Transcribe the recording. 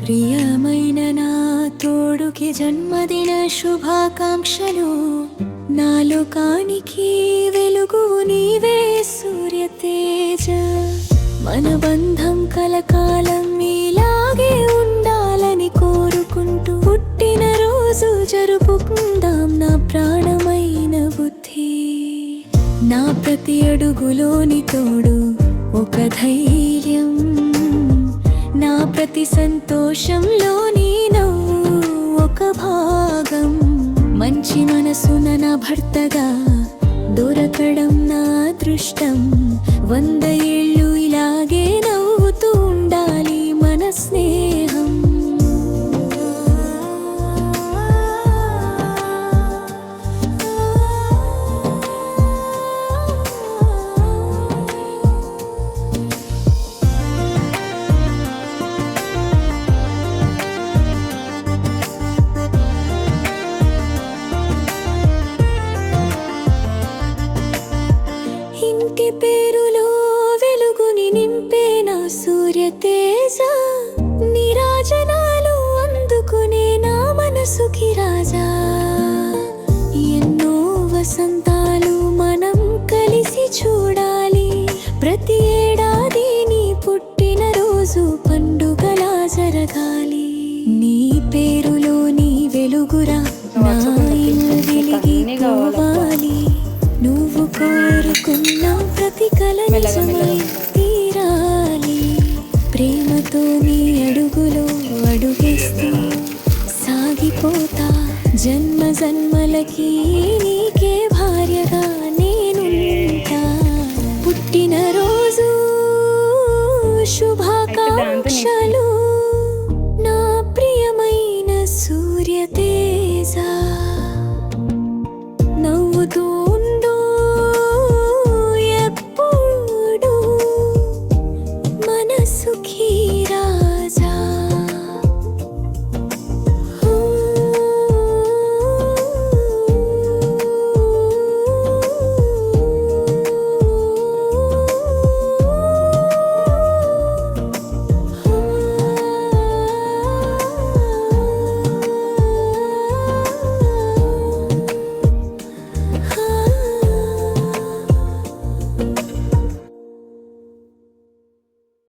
ప్రియమైన నా తోడుకి జన్మదిన శుభాకాంక్షలు. నా లోకానికి వెలుగు నీవే సూర్యతేజ. మన బంధం కలకాలం ఇలాగే ఉండాలని కోరుకుంటూ పుట్టిన రోజు జరుపుకుందాం నా ప్రాణమైన బుద్ధి. నా ప్రతి అడుగులోని తోడు ఒక ధైర్యం, నా ప్రతి సంతోషంలోని నవ్వు ఒక భాగం. మంచి మనసున నా భర్తగా దొరకడం నా అదృష్టం. 100 ఏళ్ళు ఇలాగే నవ్వుతూ ఉండాలి మన స్నేహం. ఇంటి పేరులో వెలుగుని నింపే నా సూర్యతేజ. నీరాజనాలు అందుకునే నా మనసుకి రాజా. ఎన్నో వసంతాలు మనం కలిసి చూడాలి. ప్రతి ఏడాది నీ పుట్టిన రోజు పండుగలా జరగాలి. నీ పేరులో నీ వెలుగురా నా ఇల్లు వెలిగిపోవాలి. నువ్వు కోరుకున్న ప్రతి కల నిజమై తీరాలి. ప్రేమతో నీ అడుగులో అడుగేస్తూ సాగిపోతా. జన్మ జన్మలకి నీకే భార్యగా నేనుంటా. పుట్టినరోజు శుభాకాంక్షలు నా ప్రియమైన సూర్యతేజ. నవ్వుతూ